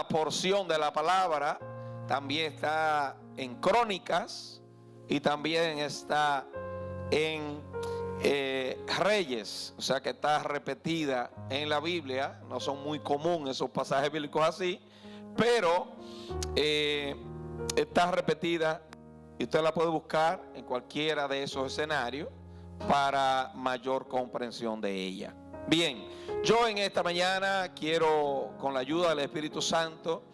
una porción de la palabra, también está en Crónicas y también está en Reyes, o sea que está repetida en la Biblia. No son muy comunes esos pasajes bíblicos así, pero está repetida y usted la puede buscar en cualquiera de esos escenarios para mayor comprensión de ella. Bien, yo en esta mañana quiero, con la ayuda del Espíritu Santo,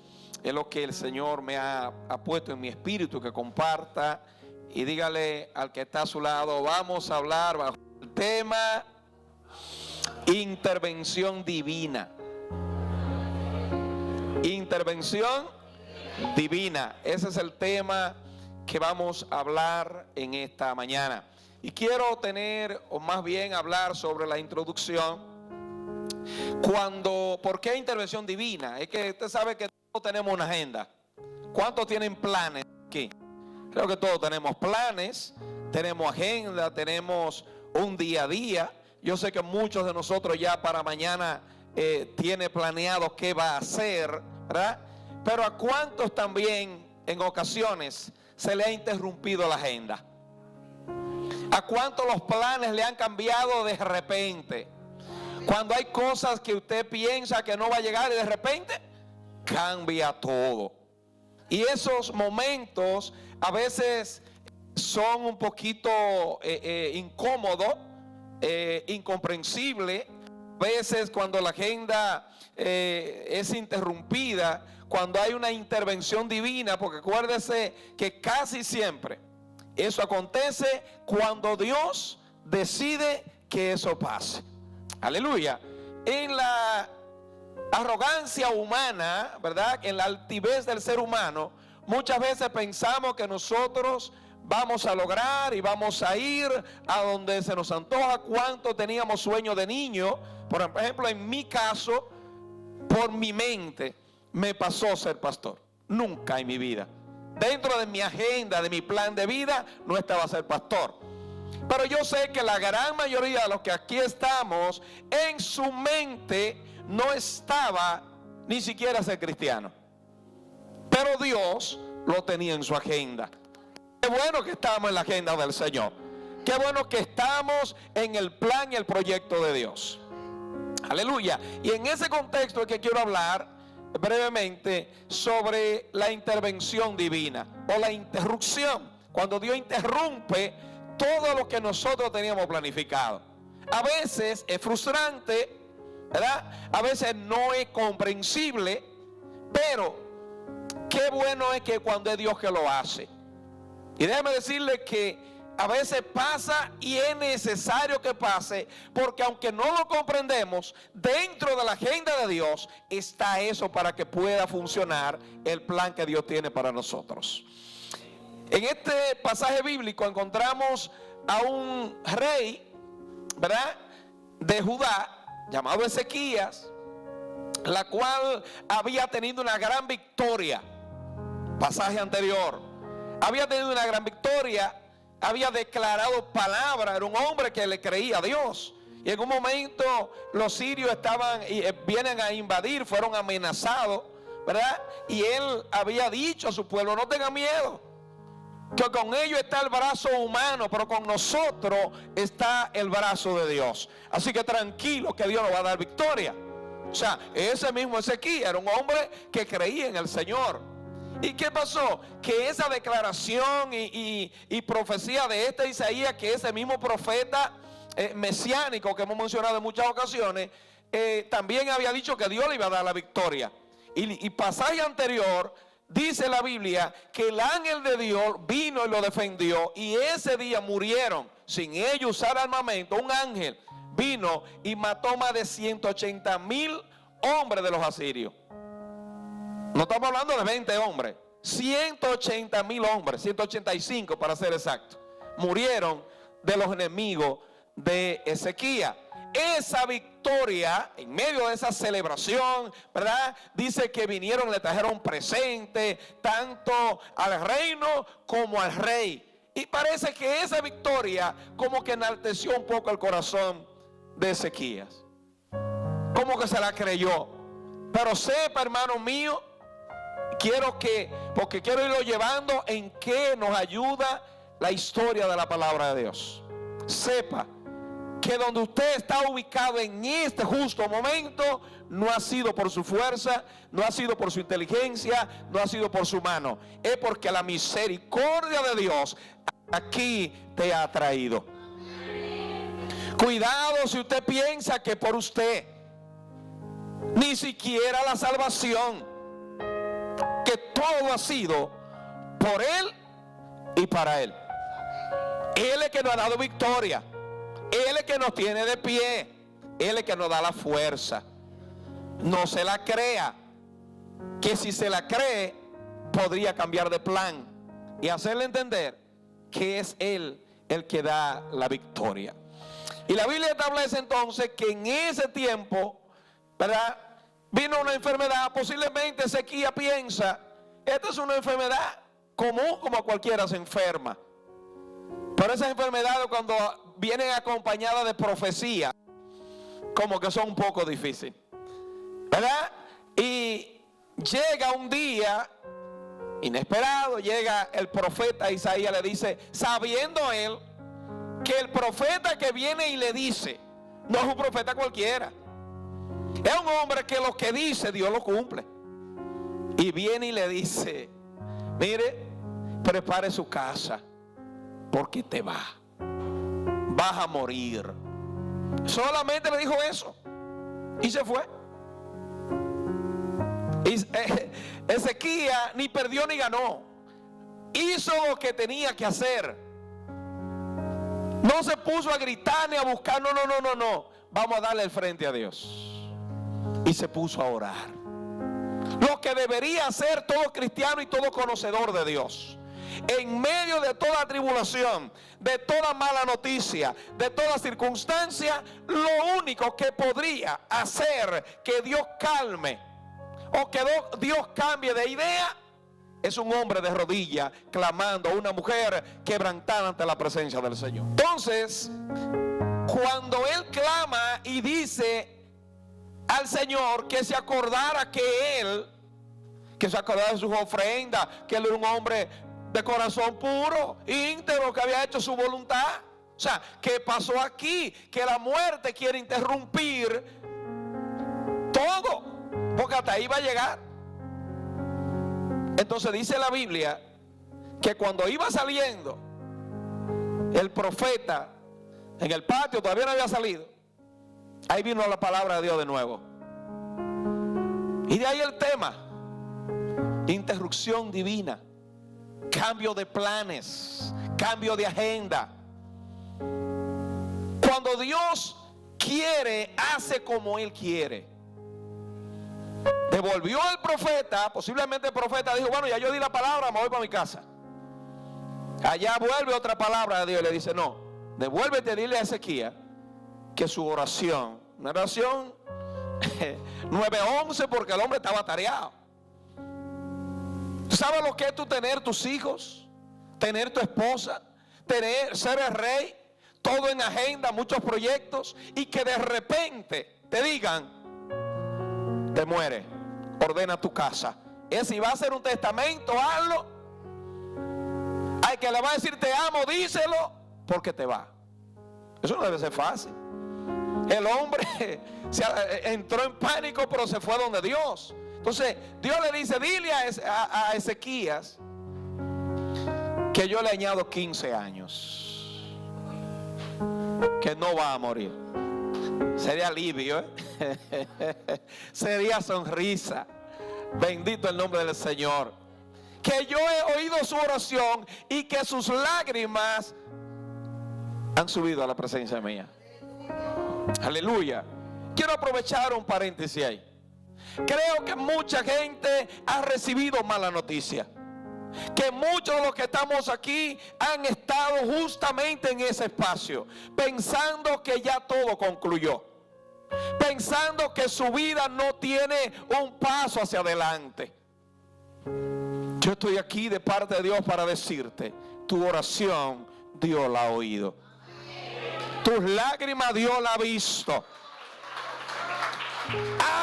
es lo que el Señor me ha puesto en mi espíritu, que comparta. Y dígale al que está a su lado, vamos a hablar bajo el tema intervención divina. Intervención divina. Ese es el tema que vamos a hablar en esta mañana. Y quiero tener, o más bien hablar sobre la introducción. ¿Por qué intervención divina? Es que usted sabe que todos tenemos una agenda. ¿Cuántos tienen planes aquí? Creo que todos tenemos planes, tenemos agenda, tenemos un día a día. Yo sé que muchos de nosotros ya para mañana tiene planeado qué va a hacer, ¿verdad? Pero ¿a cuántos también en ocasiones se le ha interrumpido la agenda? ¿A cuántos los planes le han cambiado de repente? Cuando hay cosas que usted piensa que no va a llegar y de repente cambia todo. Y esos momentos a veces son un poquito incómodos, incomprensibles. A veces cuando la agenda es interrumpida, cuando hay una intervención divina, porque acuérdese que casi siempre eso acontece cuando Dios decide que eso pase. Aleluya. En la arrogancia humana, ¿verdad? En la altivez del ser humano, muchas veces pensamos que nosotros vamos a lograr y vamos a ir a donde se nos antoja. ¿Cuánto teníamos sueño de niño? Por ejemplo, en mi caso, por mi mente me pasó ser pastor. Nunca en mi vida, dentro de mi agenda, de mi plan de vida, no estaba ser pastor. Pero yo sé que la gran mayoría de los que aquí estamos, en su mente no estaba ni siquiera ser cristiano. Pero Dios lo tenía en su agenda. Qué bueno que estamos en la agenda del Señor. Qué bueno que estamos en el plan y el proyecto de Dios. Aleluya. Y en ese contexto es que quiero hablar brevemente sobre la intervención divina o la interrupción. Cuando Dios interrumpe todo lo que nosotros teníamos planificado. A veces es frustrante, ¿verdad? A veces no es comprensible, pero qué bueno es que cuando es Dios que lo hace. Y déjame decirle que a veces pasa y es necesario que pase, porque aunque no lo comprendemos, dentro de la agenda de Dios está eso para que pueda funcionar el plan que Dios tiene para nosotros. En este pasaje bíblico encontramos a un rey, ¿verdad?, de Judá, llamado Ezequías, la cual había tenido una gran victoria. Pasaje anterior, había tenido una gran victoria, había declarado palabra, era un hombre que le creía a Dios. Y en un momento los sirios vienen a invadir, fueron amenazados, ¿verdad? Y él había dicho a su pueblo: no tengan miedo, que con ellos está el brazo humano, pero con nosotros está el brazo de Dios. Así que tranquilo, que Dios nos va a dar victoria. O sea, ese mismo Ezequías era un hombre que creía en el Señor. ¿Y qué pasó? Que esa declaración y profecía de Isaías, que ese mismo profeta mesiánico que hemos mencionado en muchas ocasiones, también había dicho que Dios le iba a dar la victoria. Y pasaje anterior, dice la Biblia que el ángel de Dios vino y lo defendió, y ese día murieron sin ellos usar armamento. Un ángel vino y mató más de 180,000 hombres de los asirios. No estamos hablando de 20 hombres, 180,000 hombres, 185 para ser exacto, murieron de los enemigos de Ezequías. Esa victoria, en medio de esa celebración, ¿verdad?, dice que vinieron, le trajeron presentes tanto al reino como al rey. Y parece que esa victoria como que enalteció un poco el corazón de Ezequías, como que se la creyó. Pero sepa, hermano mío, porque quiero irlo llevando en qué nos ayuda la historia de la palabra de Dios. Sepa que donde usted está ubicado en este justo momento no ha sido por su fuerza, no ha sido por su inteligencia, no ha sido por su mano. Es porque la misericordia de Dios aquí te ha traído. Cuidado si usted piensa que por usted, ni siquiera la salvación, que todo ha sido por Él y para Él. Él es el que nos ha dado victoria. Él es el que nos tiene de pie. Él es el que nos da la fuerza. No se la crea, que si se la cree podría cambiar de plan y hacerle entender que es Él el que da la victoria. Y la Biblia establece entonces que en ese tiempo, ¿verdad?, vino una enfermedad. Posiblemente Ezequías piensa, esta es una enfermedad común, como cualquiera se enferma. Pero esas enfermedades, cuando vienen acompañadas de profecía, como que son un poco difíciles, ¿verdad? Y llega un día inesperado, llega el profeta Isaías, le dice, sabiendo él que el profeta que viene y le dice, no es un profeta cualquiera, es un hombre que lo que dice Dios lo cumple. Y viene y le dice, mire, prepare su casa, porque te vas a morir. Solamente le dijo eso y se fue. Y Ezequías ni perdió ni ganó. Hizo lo que tenía que hacer. No se puso a gritar ni a buscar. No. Vamos a darle el frente a Dios. Y se puso a orar. Lo que debería hacer todo cristiano y todo conocedor de Dios. En medio de toda tribulación, de toda mala noticia, de toda circunstancia, lo único que podría hacer que Dios calme o que Dios cambie de idea es un hombre de rodillas clamando, una mujer quebrantada ante la presencia del Señor. Entonces, cuando él clama y dice al Señor que se acordara que se acordara de sus ofrendas, que él era un hombre de corazón puro, íntegro, que había hecho su voluntad. O sea, ¿qué pasó aquí? Que la muerte quiere interrumpir todo, porque hasta ahí va a llegar. Entonces dice la Biblia que cuando iba saliendo el profeta en el patio, todavía no había salido, ahí vino la palabra de Dios de nuevo. Y de ahí el tema: interrupción divina, cambio de planes, cambio de agenda. Cuando Dios quiere, hace como Él quiere. Devolvió al profeta, posiblemente el profeta dijo, bueno, ya yo di la palabra, me voy para mi casa. Allá vuelve otra palabra de Dios y le dice, no, devuélvete, dile a Ezequías que su oración, una oración 9:11, porque el hombre estaba tareado. ¿Tú sabes lo que es tú tener tus hijos, tener tu esposa, ser el rey, todo en agenda, muchos proyectos, y que de repente te digan, te mueres, ordena tu casa? Si va a hacer un testamento, hazlo. Hay que le va a decir te amo, díselo, porque te va. Eso no debe ser fácil. El hombre entró en pánico, pero se fue donde Dios. Entonces Dios le dice, dile a Ezequías que yo le añado 15 años, que no va a morir. Sería alivio, sería sonrisa. Bendito el nombre del Señor. Que yo he oído su oración y que sus lágrimas han subido a la presencia mía. Aleluya. Quiero aprovechar un paréntesis ahí. Creo que mucha gente ha recibido mala noticia. Que muchos de los que estamos aquí han estado justamente en ese espacio, pensando que ya todo concluyó, pensando que su vida no tiene un paso hacia adelante. Yo estoy aquí de parte de Dios para decirte, tu oración Dios la ha oído, tus lágrimas Dios la ha visto.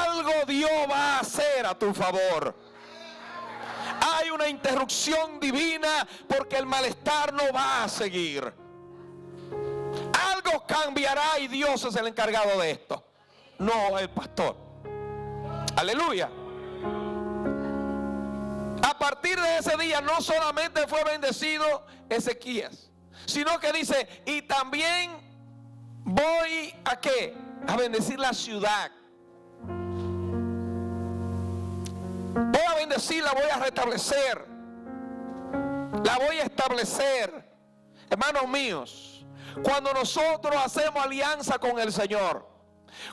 Algo Dios va a hacer a tu favor. una interrupción divina porque el malestar no va a seguir. Algo cambiará y Dios es el encargado de esto, no el pastor. Aleluya. A partir de ese día no solamente fue bendecido Ezequías, sino que dice, y también voy a ¿qué? A bendecir la ciudad. Voy a bendecirla, voy a restablecer, la voy a establecer. Hermanos míos, cuando nosotros hacemos alianza con el Señor,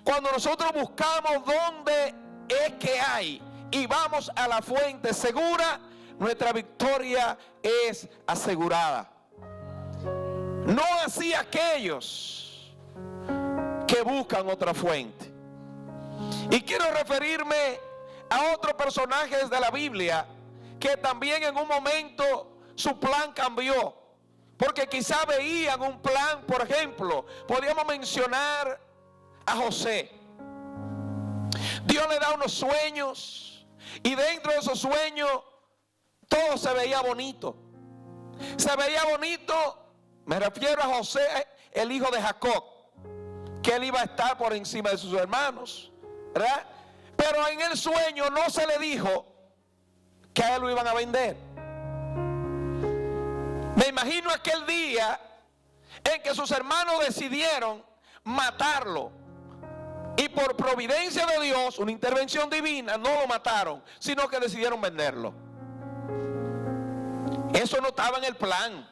cuando nosotros buscamos dónde es que hay y vamos a la fuente segura, nuestra victoria es asegurada. No así aquellos que buscan otra fuente. Y quiero referirme a otros personajes de la Biblia que también en un momento su plan cambió, porque quizá veían un plan. Por ejemplo, podríamos mencionar a José. Dios le da unos sueños y dentro de esos sueños todo se veía bonito. Se veía bonito, me refiero a José, el hijo de Jacob, que él iba a estar por encima de sus hermanos, ¿verdad? Pero en el sueño no se le dijo que a él lo iban a vender. Me imagino aquel día en que sus hermanos decidieron matarlo. Y por providencia de Dios, una intervención divina, no lo mataron, sino que decidieron venderlo. Eso no estaba en el plan.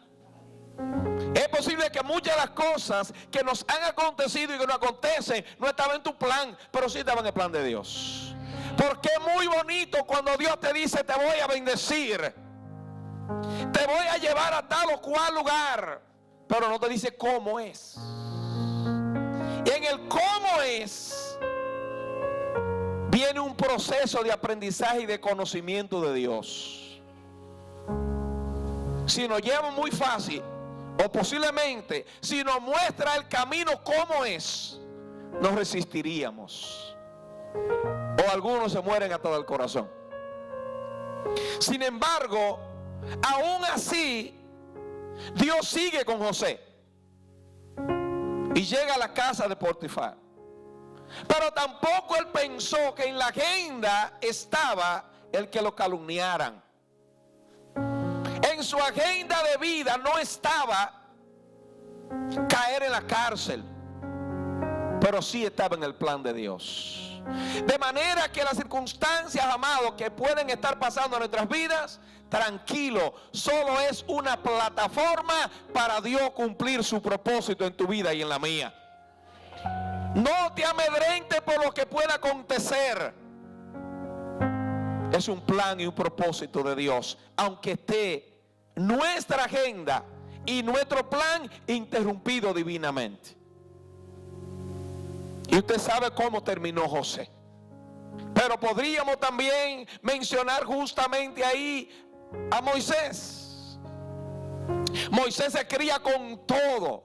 Es posible que muchas de las cosas que nos han acontecido y que nos acontecen no estaban en tu plan, pero sí estaban en el plan de Dios. Porque es muy bonito cuando Dios te dice, te voy a bendecir, te voy a llevar a tal o cual lugar, pero no te dice cómo es. Y en el cómo es viene un proceso de aprendizaje y de conocimiento de Dios. Si nos lleva muy fácil, o posiblemente si nos muestra el camino cómo es, nos resistiríamos, o algunos se mueren atado al corazón. Sin embargo, aún así Dios sigue con José y llega a la casa de Potifar. Pero tampoco él pensó que en la agenda estaba el que lo calumniaran. En su agenda de vida no estaba caer en la cárcel, pero sí estaba en el plan de Dios. De manera que las circunstancias, amados, que pueden estar pasando en nuestras vidas, tranquilo, solo es una plataforma para Dios cumplir su propósito en tu vida y en la mía. No te amedrentes por lo que pueda acontecer. Es un plan y un propósito de Dios, aunque esté nuestra agenda y nuestro plan interrumpido divinamente. Y usted sabe cómo terminó José. Pero podríamos también mencionar justamente ahí a Moisés. Moisés se cría con todo.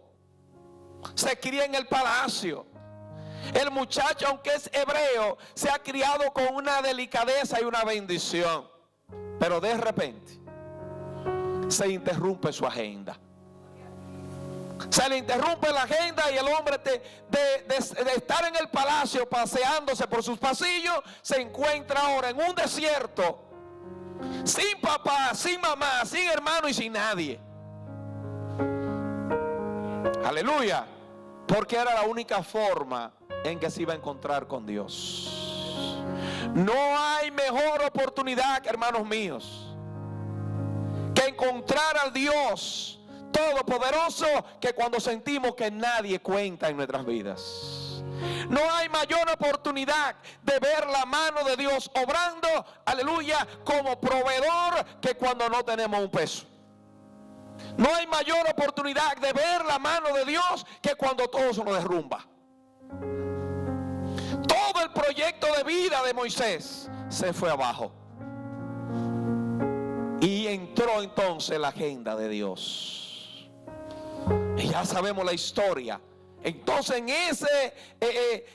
Se cría en el palacio. El muchacho, aunque es hebreo, se ha criado con una delicadeza y una bendición. Pero de repente se interrumpe su agenda. Se le interrumpe la agenda y el hombre de estar en el palacio paseándose por sus pasillos, se encuentra ahora en un desierto, sin papá, sin mamá, sin hermano y sin nadie. Aleluya. Porque era la única forma en que se iba a encontrar con Dios. No hay mejor oportunidad, hermanos míos, que encontrar al Dios Todopoderoso que cuando sentimos que nadie cuenta en nuestras vidas. No hay mayor oportunidad de ver la mano de Dios obrando, aleluya, como proveedor, que cuando no tenemos un peso. No hay mayor oportunidad de ver la mano de Dios que cuando todo se nos derrumba. Todo el proyecto de vida de Moisés se fue abajo. Y entró entonces la agenda de Dios. Y ya sabemos la historia. Entonces en ese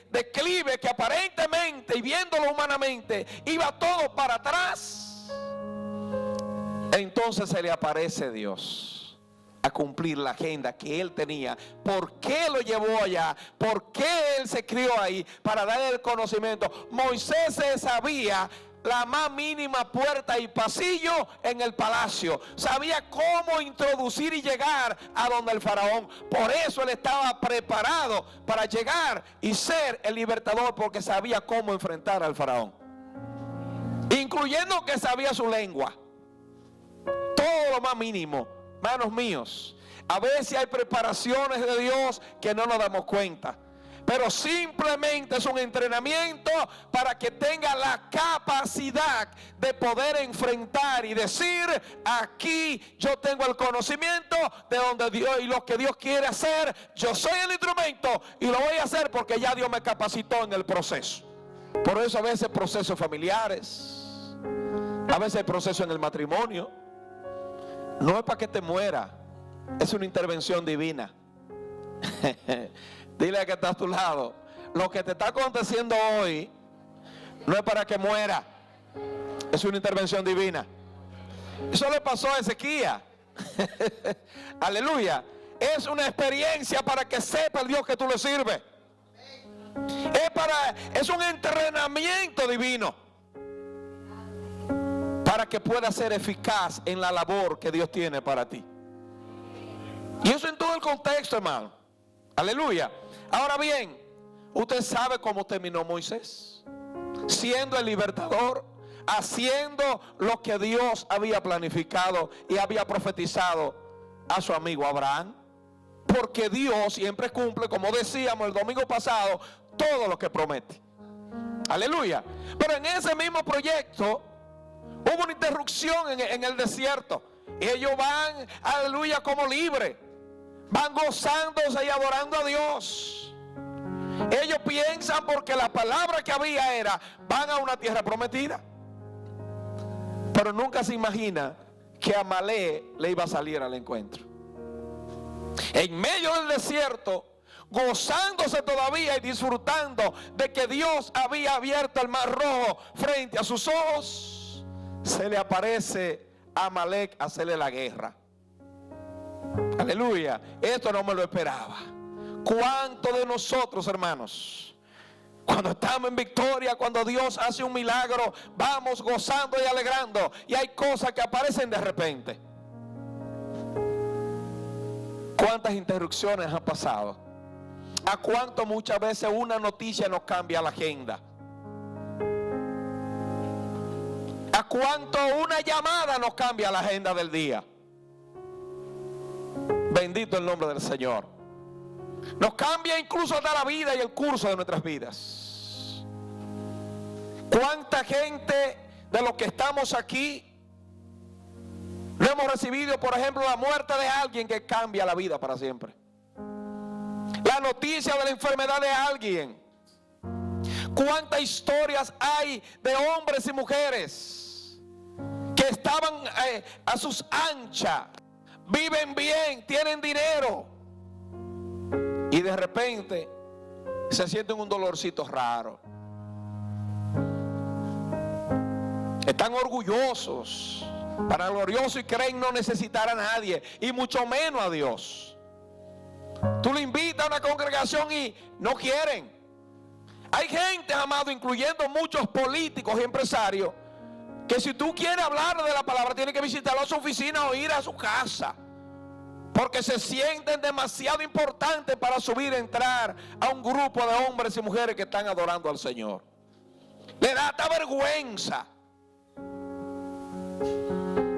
declive que aparentemente y viéndolo humanamente iba todo para atrás, Entonces se le aparece Dios a cumplir la agenda que él tenía. ¿Por qué lo llevó allá? ¿Por qué él se crió ahí? Para darle el conocimiento. Moisés se sabía la más mínima puerta y pasillo en el palacio. Sabía cómo introducir y llegar a donde el faraón. Por eso él estaba preparado para llegar y ser el libertador, porque sabía cómo enfrentar al faraón. Incluyendo que sabía su lengua. Todo lo más mínimo. Hermanos míos, a veces hay preparaciones de Dios que no nos damos cuenta. Pero simplemente es un entrenamiento para que tenga la capacidad de poder enfrentar y decir: aquí yo tengo el conocimiento de donde Dios y lo que Dios quiere hacer. Yo soy el instrumento y lo voy a hacer porque ya Dios me capacitó en el proceso. Por eso a veces procesos familiares, a veces procesos en el matrimonio, no es para que te muera, es una intervención divina. Dile a que está a tu lado: lo que te está aconteciendo hoy no es para que muera, es una intervención divina. Eso le pasó a Ezequías. Aleluya. Es una experiencia para que sepa el Dios que tú le sirves. Es un entrenamiento divino para que pueda ser eficaz en la labor que Dios tiene para ti. Y eso en todo el contexto, hermano. Aleluya. Ahora bien, usted sabe cómo terminó Moisés, siendo el libertador, haciendo lo que Dios había planificado y había profetizado a su amigo Abraham. Porque Dios siempre cumple, como decíamos el domingo pasado, todo lo que promete. Aleluya. Pero en ese mismo proyecto hubo una interrupción en el desierto. Y ellos van, aleluya, como libres. Van gozándose y adorando a Dios. Ellos piensan, porque la palabra que había era: van a una tierra prometida. Pero nunca se imagina que Amalek le iba a salir al encuentro. En medio del desierto, gozándose todavía y disfrutando de que Dios había abierto el mar rojo frente a sus ojos, se le aparece a Amalek a hacerle la guerra. Aleluya. Esto no me lo esperaba. ¿Cuántos de nosotros, hermanos, cuando estamos en victoria, cuando Dios hace un milagro, vamos gozando y alegrando, y hay cosas que aparecen de repente? ¿Cuántas interrupciones han pasado? ¿A cuánto muchas veces una noticia nos cambia la agenda? ¿A cuánto una llamada nos cambia la agenda del día? Bendito el nombre del Señor. Nos cambia incluso hasta la vida y el curso de nuestras vidas. ¿Cuánta gente de los que estamos aquí no hemos recibido, por ejemplo, la muerte de alguien que cambia la vida para siempre? La noticia de la enfermedad de alguien. ¿Cuántas historias hay de hombres y mujeres que estaban a sus anchas, viven bien, tienen dinero, y de repente se sienten un dolorcito raro? Están orgullosos, vanagloriosos, y creen no necesitar a nadie, y mucho menos a Dios. Tú le invitas a una congregación y no quieren. Hay gente, amado, incluyendo muchos políticos y empresarios, que si tú quieres hablar de la palabra, tienes que visitarlo a su oficina o ir a su casa, porque se sienten demasiado importantes para subir, entrar a un grupo de hombres y mujeres que están adorando al Señor. Le da hasta vergüenza.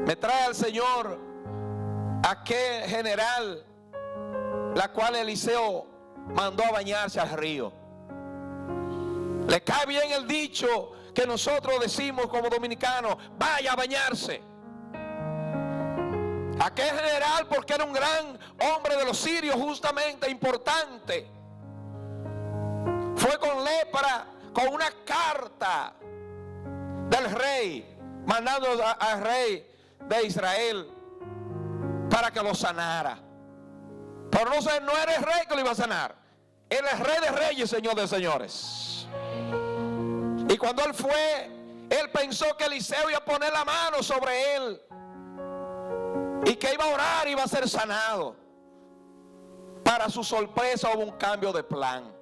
Me trae al Señor aquel general, la cual Eliseo mandó a bañarse al río. Le cae bien el dicho que nosotros decimos como dominicanos: vaya a bañarse. Aquel general, porque era un gran hombre de los sirios, justamente importante, fue con lepra, con una carta del rey, mandando al rey de Israel para que lo sanara. Pero no era el rey que lo iba a sanar, era el rey de reyes, señor de señores. Y cuando él fue, él pensó que Eliseo iba a poner la mano sobre él y que iba a orar y iba a ser sanado. Para su sorpresa hubo un cambio de plan,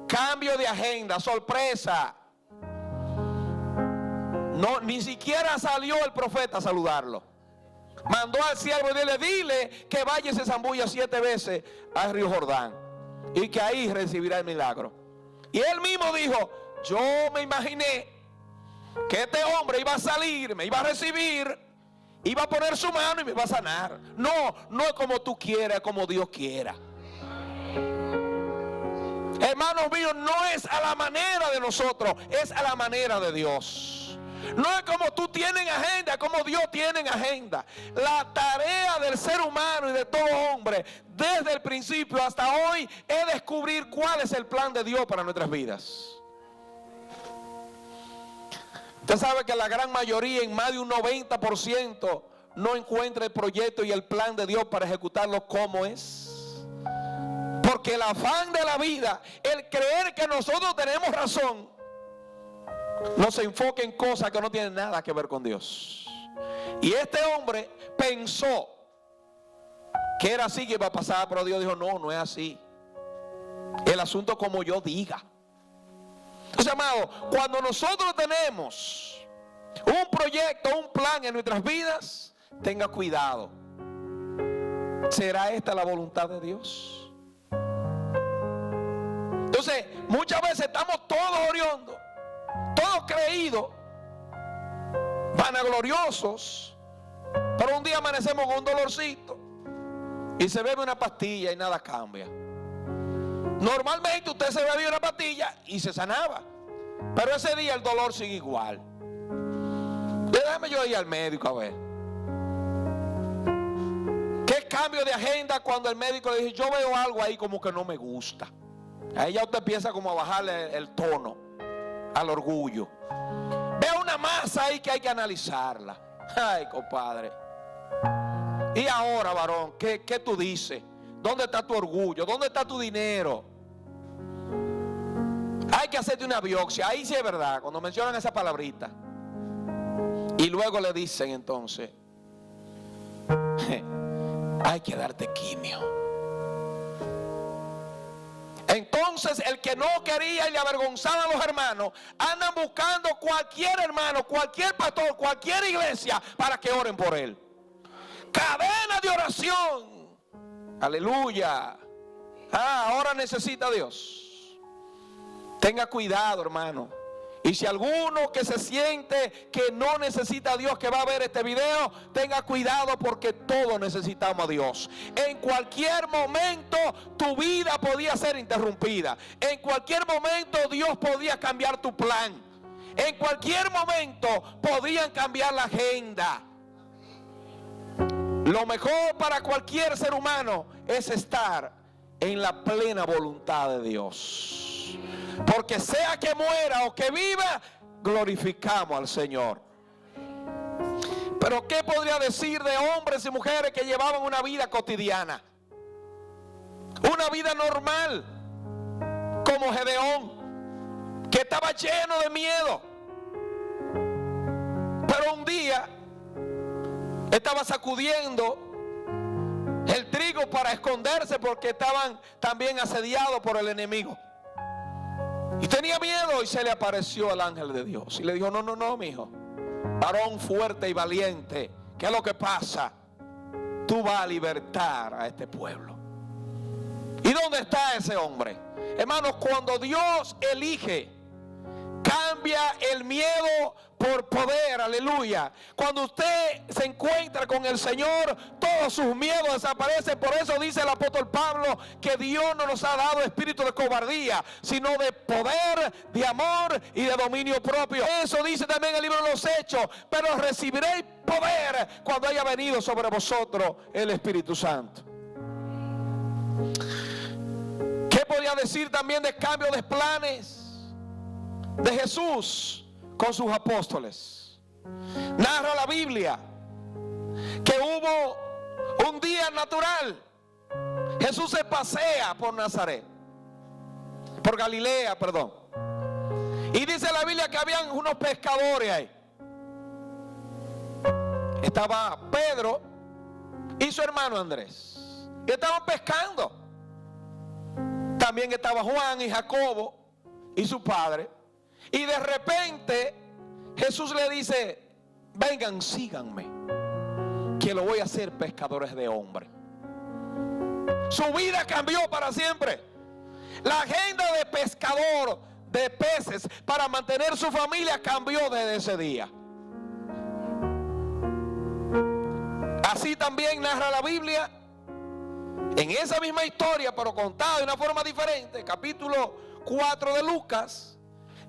cambio de agenda, sorpresa. No, ni siquiera salió el profeta a saludarlo. Mandó al siervo y dile que vaya y se zambulla 7 veces al río Jordán y que ahí recibirá el milagro. Y él mismo dijo: yo me imaginé que este hombre iba a salir, me iba a recibir, iba a poner su mano y me iba a sanar. No es como tú quieras, es como Dios quiera. Hermanos míos, no es a la manera de nosotros, es a la manera de Dios. No es como tú tienes agenda, como Dios tiene agenda. La tarea del ser humano y de todo hombre, desde el principio hasta hoy, es descubrir cuál es el plan de Dios para nuestras vidas. Usted sabe que la gran mayoría, en más de un 90%, no encuentra el proyecto y el plan de Dios para ejecutarlo como es. Porque el afán de la vida, el creer que nosotros tenemos razón, nos enfoca en cosas que no tienen nada que ver con Dios. Y este hombre pensó que era así que iba a pasar, pero Dios dijo: no es así. El asunto como yo diga. Entonces, amado, cuando nosotros tenemos un proyecto, un plan en nuestras vidas, tenga cuidado. ¿Será esta la voluntad de Dios? Entonces, muchas veces estamos todos orando, todos creídos, vanagloriosos, pero un día amanecemos con un dolorcito y se bebe una pastilla y nada cambia. Normalmente usted se bebía una pastilla y se sanaba, pero ese día el dolor sigue igual. Déjame yo ir al médico a ver. ¿Qué cambio de agenda cuando el médico le dice: yo veo algo ahí como que no me gusta? Ahí ya usted empieza como a bajarle el tono al orgullo. Veo una masa ahí que hay que analizarla. Ay, compadre. Y ahora, varón, ¿qué tú dices? ¿Dónde está tu orgullo? ¿Dónde está tu dinero? Hay que hacerte una biopsia. Ahí sí es verdad, cuando mencionan esa palabrita. Y luego le dicen entonces: hay que darte quimio. Entonces el que no quería y le avergonzaba a los hermanos, andan buscando cualquier hermano, cualquier pastor, cualquier iglesia para que oren por él. Cadena de oración. Aleluya. Ahora necesita Dios. Tenga cuidado, hermano. Y si alguno que se siente que no necesita a Dios, que va a ver este video, tenga cuidado, porque todos necesitamos a Dios. En cualquier momento tu vida podía ser interrumpida. En cualquier momento Dios podía cambiar tu plan. En cualquier momento podían cambiar la agenda. Lo mejor para cualquier ser humano es estar en la plena voluntad de Dios. Porque sea que muera o que viva, glorificamos al Señor. Pero ¿qué podría decir de hombres y mujeres que llevaban una vida cotidiana? Una vida normal, como Gedeón, que estaba lleno de miedo. Pero un día estaba sacudiendo el trigo para esconderse, porque estaban también asediados por el enemigo. Y tenía miedo, y se le apareció el ángel de Dios y le dijo: no, mi hijo, varón fuerte y valiente, ¿qué es lo que pasa? Tú vas a libertar a este pueblo. ¿Y dónde está ese hombre? Hermanos, cuando Dios elige, cambia el miedo por poder. Aleluya. Cuando usted se encuentra con el Señor, todos sus miedos desaparecen. Por eso dice el apóstol Pablo que Dios no nos ha dado espíritu de cobardía, sino de poder, de amor y de dominio propio. Eso dice también el libro de los Hechos: pero recibiréis poder cuando haya venido sobre vosotros el Espíritu Santo. ¿Qué podría decir también de cambio de planes de Jesús con sus apóstoles? Narra la Biblia que hubo un día natural. Jesús se pasea por Nazaret, por Galilea, perdón. Y dice la Biblia que habían unos pescadores ahí. Estaba Pedro y su hermano Andrés. Y estaban pescando. También estaba Juan y Jacobo y su padre. Y de repente Jesús le dice: vengan, síganme, que lo voy a hacer pescadores de hombres. Su vida cambió para siempre. La agenda de pescador de peces para mantener su familia cambió desde ese día. Así también narra la Biblia, en esa misma historia, pero contada de una forma diferente, capítulo 4 de Lucas,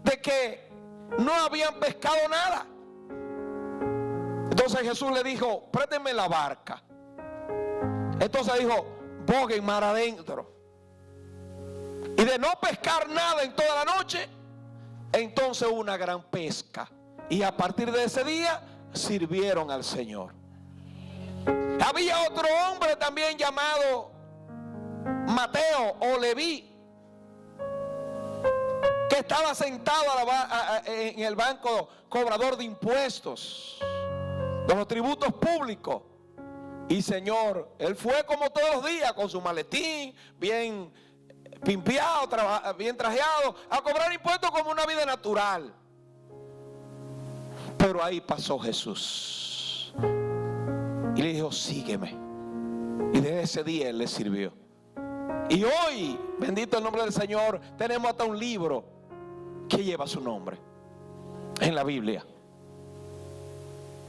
de que no habían pescado nada. Entonces Jesús le dijo: préstenme la barca. Entonces dijo: boguen mar adentro. Y de no pescar nada en toda la noche, entonces hubo una gran pesca. Y a partir de ese día sirvieron al Señor. Había otro hombre también llamado Mateo o Leví, que estaba sentado en el banco cobrador de impuestos, de los tributos públicos. Y Señor, él fue como todos los días con su maletín bien pimpeado, bien trajeado, a cobrar impuestos como una vida natural. Pero ahí pasó Jesús y le dijo: sígueme. Y desde ese día él le sirvió. Y hoy, bendito el nombre del Señor, tenemos hasta un libro que lleva su nombre en la Biblia.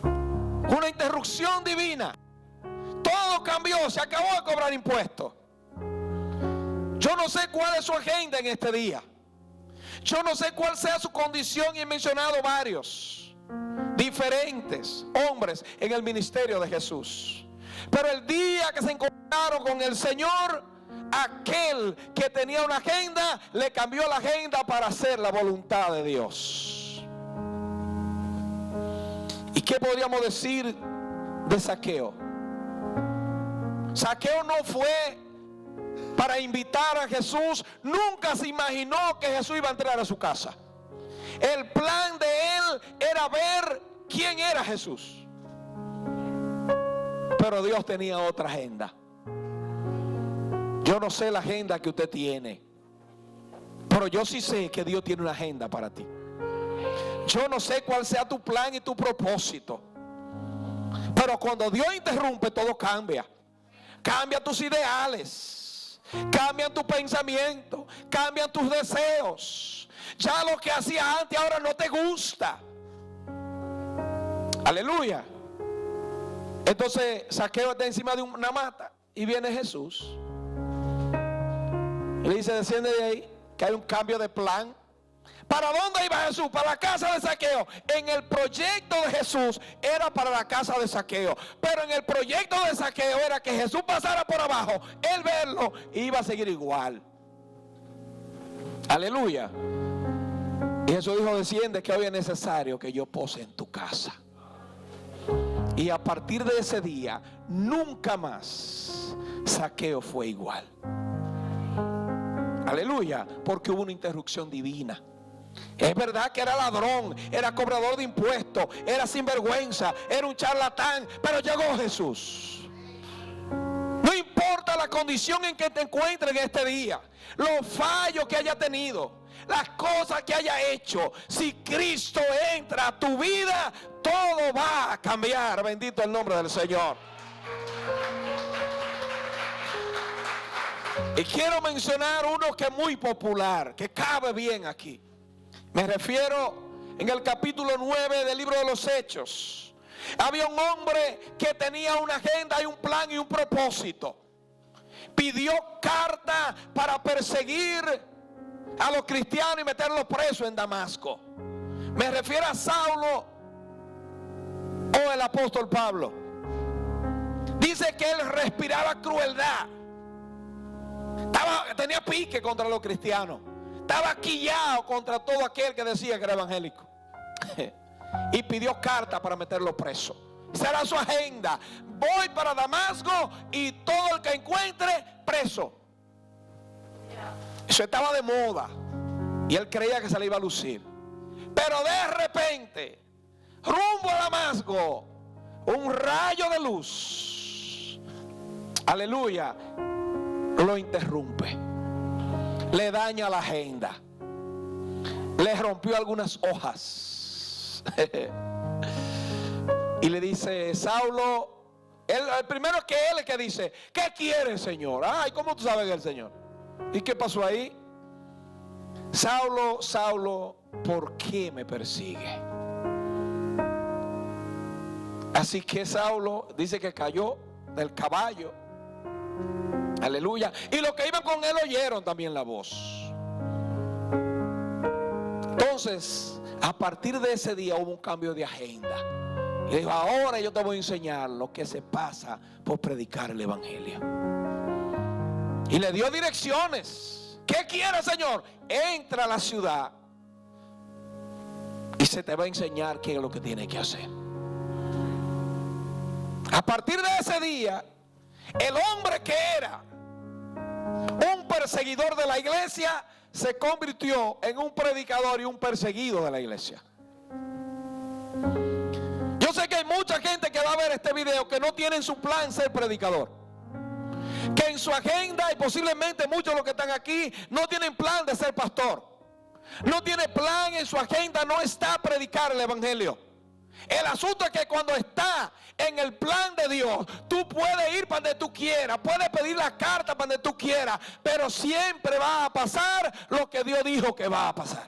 Una interrupción divina. Todo cambió, se acabó de cobrar impuestos. Yo no sé cuál es su agenda en este día. Yo no sé cuál sea su condición, y he mencionado varios diferentes hombres en el ministerio de Jesús. Pero el día que se encontraron con el Señor, aquel que tenía una agenda le cambió la agenda para hacer la voluntad de Dios. ¿Y qué podríamos decir de Zaqueo? Zaqueo no fue para invitar a Jesús. Nunca se imaginó que Jesús iba a entrar a su casa. El plan de él era ver quién era Jesús. Pero Dios tenía otra agenda. Yo no sé la agenda que usted tiene, pero yo sí sé que Dios tiene una agenda para ti. Yo no sé cuál sea tu plan y tu propósito, pero cuando Dios interrumpe, todo cambia. Cambia tus ideales, cambian tus pensamientos, cambian tus deseos. Ya lo que hacías antes ahora no te gusta. Aleluya. Entonces Zaqueo está encima de una mata y viene Jesús y le dice: desciende de ahí, que hay un cambio de plan. ¿Para dónde iba Jesús? Para la casa de Zaqueo. En el proyecto de Jesús era para la casa de Zaqueo, pero en el proyecto de Zaqueo era que Jesús pasara por abajo, él verlo y iba a seguir igual. Aleluya. Y Jesús dijo: desciende, que hoy es necesario que yo pose en tu casa. Y a partir de ese día, nunca más Zaqueo fue igual. Aleluya, porque hubo una interrupción divina. Es verdad que era ladrón, era cobrador de impuestos, era sinvergüenza, era un charlatán, pero llegó Jesús. No importa la condición en que te encuentres en este día, los fallos que haya tenido, las cosas que haya hecho, si Cristo entra a tu vida, todo va a cambiar. Bendito el nombre del Señor. Y quiero mencionar uno que es muy popular, que cabe bien aquí. Me refiero en el capítulo 9 del libro de los Hechos. Había un hombre que tenía una agenda y un plan y un propósito. Pidió carta para perseguir a los cristianos y meterlos presos en Damasco. Me refiero a Saulo o el apóstol Pablo. Dice que él respiraba crueldad. Tenía pique contra los cristianos. Estaba quillado contra todo aquel que decía que era evangélico. Y pidió carta para meterlo preso. Esa era su agenda. Voy para Damasco y todo el que encuentre preso. Eso estaba de moda y él creía que se le iba a lucir. Pero de repente, rumbo a Damasco, un rayo de luz aleluya, lo interrumpe, le daña la agenda, le rompió algunas hojas y le dice: Saulo, el primero que él es que dice: ¿qué quiere, Señor? Ay, ¿cómo tú sabes que es el Señor? ¿Y qué pasó ahí? Saulo, Saulo, ¿por qué me persigue? Así que Saulo dice que cayó del caballo, aleluya, y los que iban con él oyeron también la voz. Entonces, a partir de ese día hubo un cambio de agenda. Y dijo: ahora yo te voy a enseñar lo que se pasa por predicar el evangelio. Y le dio direcciones. ¿Qué quiere, Señor? Entra a la ciudad y se te va a enseñar qué es lo que tiene que hacer. A partir de ese día, el hombre que era un perseguidor de la iglesia se convirtió en un predicador y un perseguido de la iglesia. Yo sé que hay mucha gente que va a ver este video que no tiene en su plan ser predicador, que en su agenda, y posiblemente muchos de los que están aquí no tienen plan de ser pastor, no tiene plan en su agenda, no está a predicar el evangelio. El asunto es que cuando está en el plan de Dios, tú puedes ir para donde tú quieras, puedes pedir la carta para donde tú quieras, pero siempre va a pasar lo que Dios dijo que va a pasar.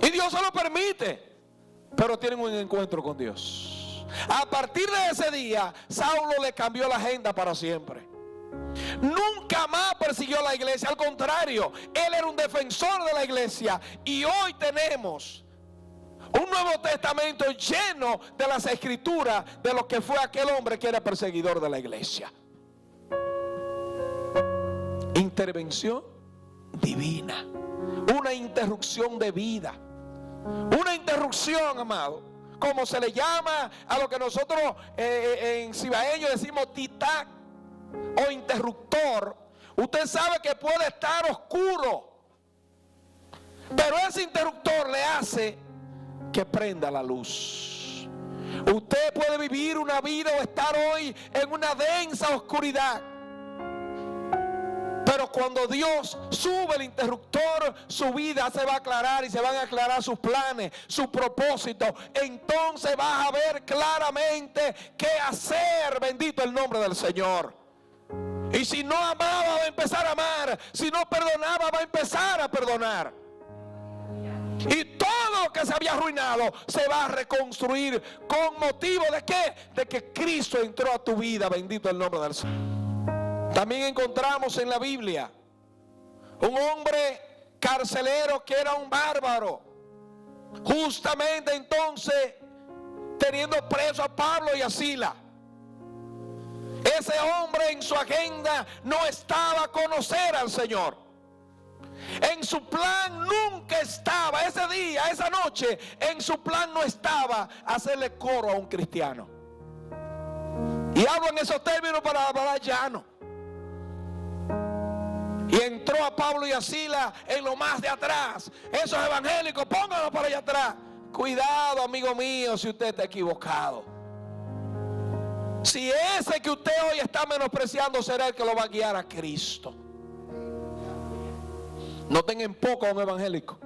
Y Dios se lo permite, pero tienen un encuentro con Dios. A partir de ese día, Saulo le cambió la agenda para siempre. Nunca más persiguió a la iglesia, al contrario, él era un defensor de la iglesia. Y hoy tenemos un Nuevo Testamento lleno de las escrituras de lo que fue aquel hombre que era perseguidor de la iglesia. Intervención divina, una interrupción de vida, una interrupción, amado, como se le llama a lo que nosotros en cibaeño decimos titac o interruptor. Usted sabe que puede estar oscuro, pero ese interruptor le hace que prenda la luz. Usted puede vivir una vida o estar hoy en una densa oscuridad, pero cuando Dios sube el interruptor, su vida se va a aclarar y se van a aclarar sus planes, sus propósitos. Entonces vas a ver claramente qué hacer. Bendito el nombre del Señor. Y si no amaba, va a empezar a amar. Si no perdonaba, va a empezar a perdonar. Y todo lo que se había arruinado se va a reconstruir. ¿Con motivo de qué? De que Cristo entró a tu vida. Bendito el nombre del Señor. También encontramos en la Biblia un hombre carcelero que era un bárbaro. Justamente entonces teniendo preso a Pablo y a Silas. Ese hombre en su agenda no estaba a conocer al Señor. En su plan nunca estaba, ese día, esa noche, en su plan no estaba hacerle coro a un cristiano. Y hablo en esos términos para hablar llano. Y entró a Pablo y a Silas en lo más de atrás. Esos evangélicos, pónganlos para allá atrás. Cuidado, amigo mío, si usted está equivocado. Si ese que usted hoy está menospreciando será el que lo va a guiar a Cristo. No tengan poco a un evangélico,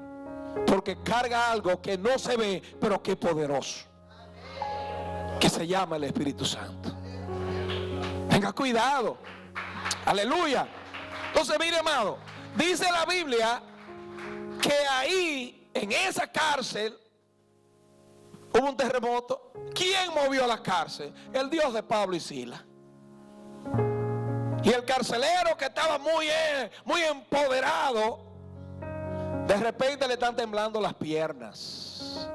porque carga algo que no se ve, pero que es poderoso, que se llama el Espíritu Santo. Tenga cuidado. Aleluya. Entonces, mire, amado, dice la Biblia que ahí, en esa cárcel, hubo un terremoto. ¿Quién movió la cárcel? El Dios de Pablo y Silas. Y el carcelero, que estaba muy empoderado, de repente le están temblando las piernas.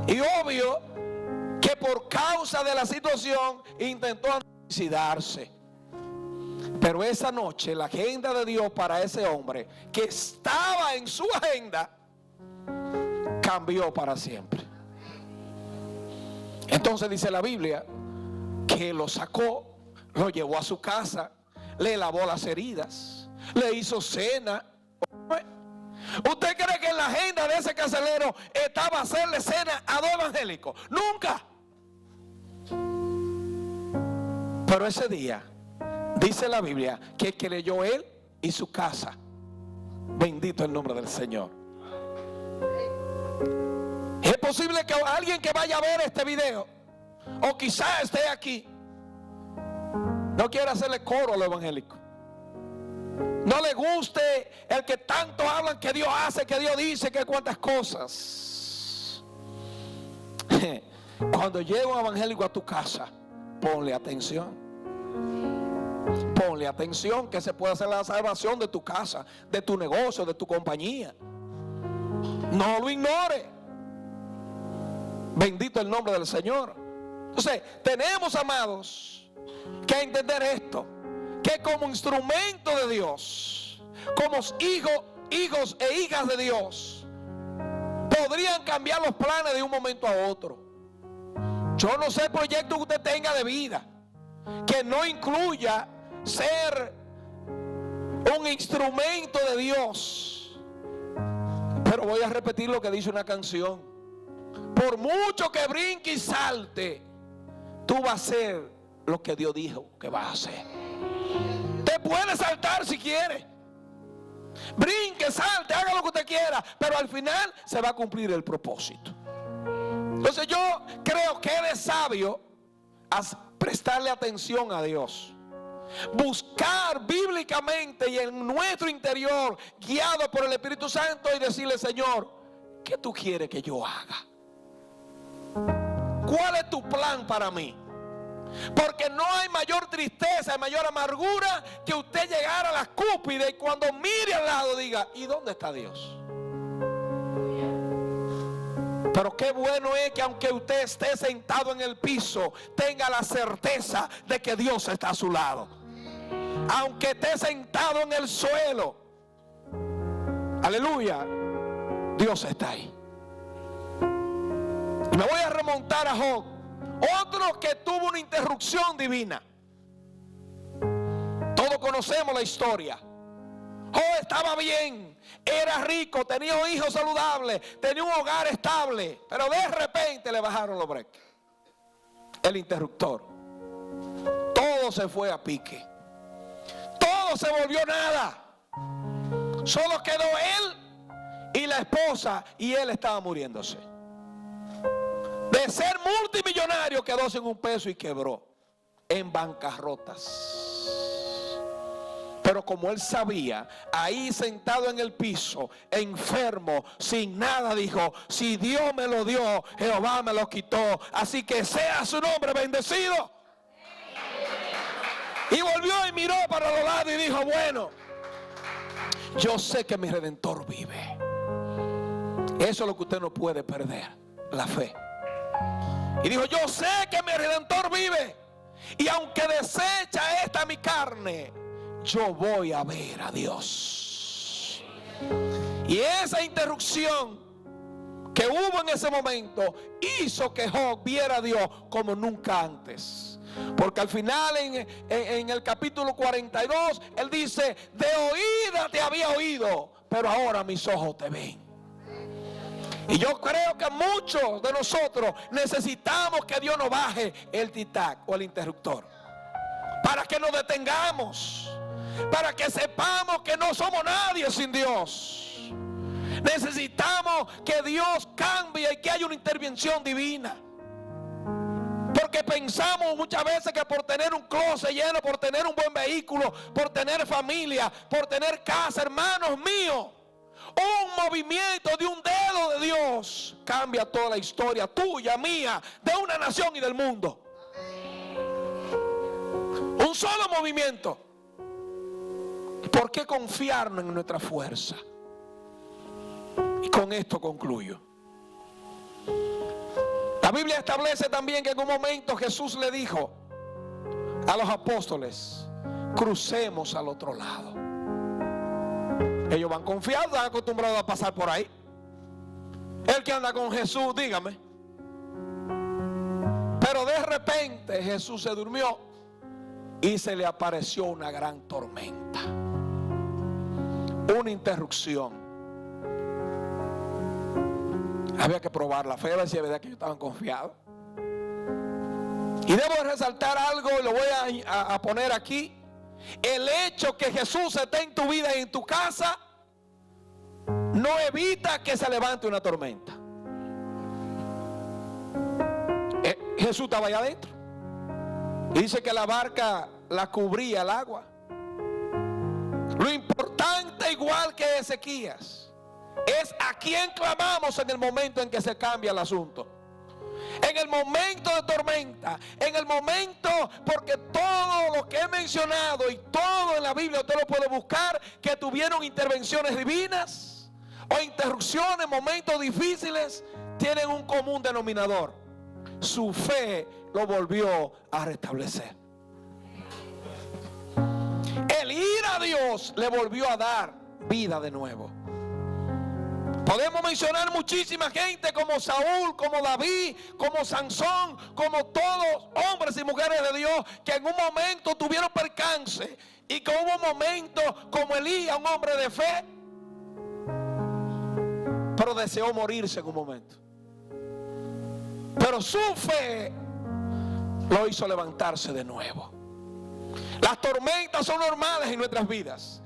Y obvio que por causa de la situación intentó suicidarse. Pero esa noche la agenda de Dios para ese hombre, que estaba en su agenda, cambió para siempre. Entonces dice la Biblia que lo sacó, lo llevó a su casa, le lavó las heridas, le hizo cena. ¿Usted cree que en la agenda de ese carcelero estaba hacerle cena a dos evangélicos? Nunca. Pero ese día, dice la Biblia, que creyó él y su casa. Bendito el nombre del Señor. Es posible que alguien que vaya a ver este video, o quizás esté aquí, no quiera hacerle coro a lo evangélico. No le guste el que tanto hablan que Dios hace, que Dios dice, que cuantas cosas. Cuando llega un evangélico a tu casa, ponle atención. Ponle atención, que se puede hacer la salvación de tu casa, de tu negocio, de tu compañía. No lo ignore. Bendito el nombre del Señor. Entonces, tenemos, amados, que entender esto, que como instrumento de Dios, como hijos e hijas de Dios, podrían cambiar los planes de un momento a otro. Yo no sé el proyecto que usted tenga de vida, que no incluya ser un instrumento de Dios. Pero voy a repetir lo que dice una canción: por mucho que brinque y salte, tú vas a hacer lo que Dios dijo que vas a hacer. Te puede saltar si quiere, brinque, salte, haga lo que usted quiera, pero al final se va a cumplir el propósito. Entonces yo creo que es sabio prestarle atención a Dios, buscar bíblicamente y en nuestro interior, guiado por el Espíritu Santo, y decirle: Señor, ¿qué tú quieres que yo haga? ¿Cuál es tu plan para mí? Porque no hay mayor tristeza y mayor amargura que usted llegar a la cúspide y cuando mire al lado diga: ¿y dónde está Dios? Pero qué bueno es que aunque usted esté sentado en el piso, tenga la certeza de que Dios está a su lado. Aunque esté sentado en el suelo, aleluya, Dios está ahí. Y me voy a remontar a Job, otro que tuvo una interrupción divina. Todos conocemos la historia. Job estaba bien, era rico, tenía hijos saludables, tenía un hogar estable, pero de repente le bajaron los breaks, el interruptor. Todo se fue a pique, todo se volvió nada. Solo quedó él y la esposa, y él estaba muriéndose. De ser multimillonario quedó sin un peso y quebró en bancarrotas. Pero como él sabía, ahí sentado en el piso, enfermo, sin nada, dijo: si Dios me lo dio, Jehová me lo quitó, así que sea su nombre bendecido. Y volvió y miró para los lados y dijo: bueno, yo sé que mi Redentor vive. Eso es lo que usted no puede perder, la fe. Y dijo: yo sé que mi Redentor vive, y aunque desecha esta mi carne, yo voy a ver a Dios. Y esa interrupción que hubo en ese momento hizo que Job viera a Dios como nunca antes. Porque al final en el capítulo 42 él dice: de oída te había oído, pero ahora mis ojos te ven. Y yo creo que muchos de nosotros necesitamos que Dios nos baje el tic-tac o el interruptor, para que nos detengamos, para que sepamos que no somos nadie sin Dios. Necesitamos que Dios cambie y que haya una intervención divina. Porque pensamos muchas veces que por tener un closet lleno, por tener un buen vehículo, por tener familia, por tener casa, hermanos míos, un movimiento de un dedo de Dios cambia toda la historia tuya, mía, de una nación y del mundo. Un solo movimiento. ¿Por qué confiarnos en nuestra fuerza? Y con esto concluyo. La Biblia establece también que en un momento Jesús le dijo a los apóstoles: crucemos al otro lado. Ellos van confiados, están acostumbrados a pasar por ahí. El que anda con Jesús, dígame. Pero de repente Jesús se durmió y se le apareció una gran tormenta, una interrupción. Había que probar la fe, a ver si es verdad que ellos estaban confiados. Y debo resaltar algo, y lo voy a poner aquí. El hecho que Jesús esté en tu vida y en tu casa no evita que se levante una tormenta. Jesús estaba allá adentro. Y dice que la barca la cubría el agua. Lo importante, igual que Ezequías, es a quién clamamos en el momento en que se cambia el asunto. En el momento de tormenta, en el momento, porque todo lo que he mencionado y todo en la Biblia usted lo puede buscar, que tuvieron intervenciones divinas o interrupciones, momentos difíciles, tienen un común denominador: su fe lo volvió a restablecer. El ir a Dios le volvió a dar vida de nuevo. Podemos mencionar muchísima gente como Saúl, como David, como Sansón, como todos hombres y mujeres de Dios que en un momento tuvieron percance, y que hubo momentos como Elías, un hombre de fe, pero deseó morirse en un momento. Pero su fe lo hizo levantarse de nuevo. Las tormentas son normales en nuestras vidas.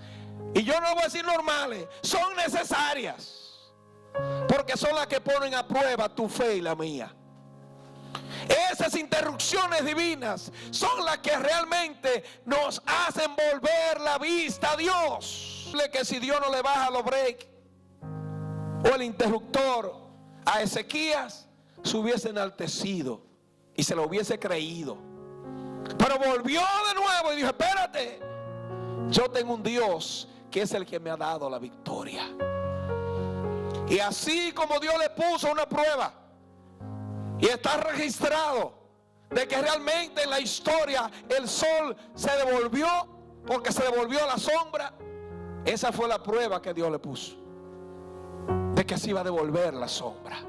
Y yo no voy a decir normales, son necesarias. Porque son las que ponen a prueba tu fe y la mía. Esas interrupciones divinas son las que realmente nos hacen volver la vista a Dios. Que si Dios no le baja los breaks o el interruptor a Ezequías, se hubiese enaltecido y se lo hubiese creído. Pero volvió de nuevo y dijo: espérate, yo tengo un Dios que es el que me ha dado la victoria. Y así como Dios le puso una prueba, y está registrado de que realmente en la historia el sol se devolvió, porque se devolvió la sombra. Esa fue la prueba que Dios le puso, de que se iba a devolver la sombra.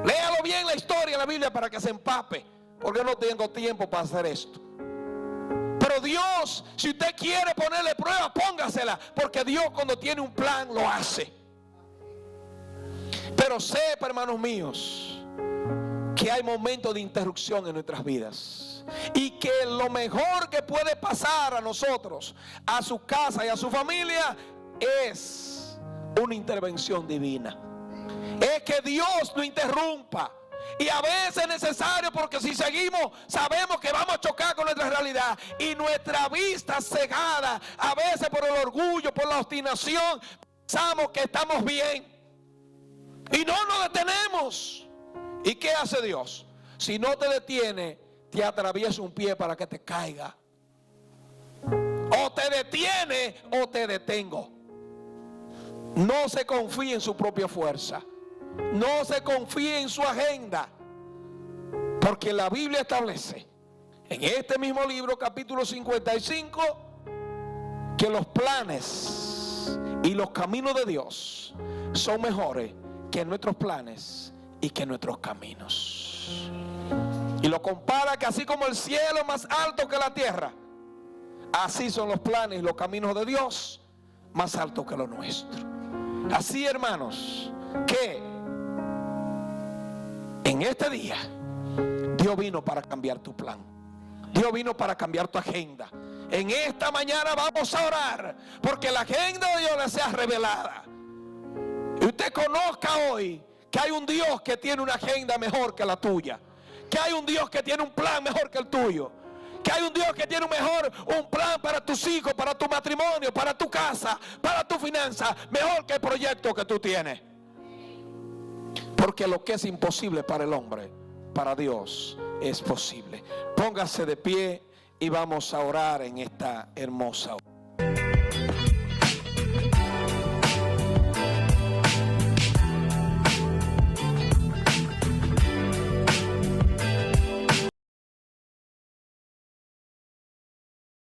Léalo bien la historia de la Biblia para que se empape, porque no tengo tiempo para hacer esto. Pero Dios, si usted quiere ponerle prueba, póngasela, porque Dios cuando tiene un plan lo hace. Pero sepa, hermanos míos, que hay momentos de interrupción en nuestras vidas, y que lo mejor que puede pasar a nosotros, a su casa y a su familia, es una intervención divina. Es que Dios no interrumpa. Y a veces es necesario, porque si seguimos sabemos que vamos a chocar con nuestra realidad, y nuestra vista cegada a veces por el orgullo, por la obstinación, pensamos que estamos bien y no nos detenemos. ¿Y qué hace Dios? Si no te detiene, te atraviesa un pie para que te caiga. O te detiene o te detengo. No se confíe en su propia fuerza. No se confíe en su agenda. Porque la Biblia establece en este mismo libro, capítulo 55, que los planes y los caminos de Dios son mejores que nuestros planes y que nuestros caminos. Y lo compara que así como el cielo es más alto que la tierra, así son los planes y los caminos de Dios más altos que los nuestros. Así, hermanos, que en este día Dios vino para cambiar tu plan. Dios vino para cambiar tu agenda. En esta mañana vamos a orar porque la agenda de Dios le sea revelada. Y usted conozca hoy que hay un Dios que tiene una agenda mejor que la tuya. Que hay un Dios que tiene un plan mejor que el tuyo. Que hay un Dios que tiene un plan para tus hijos, para tu matrimonio, para tu casa, para tu finanza, mejor que el proyecto que tú tienes. Porque lo que es imposible para el hombre, para Dios es posible. Póngase de pie y vamos a orar en esta hermosa hora.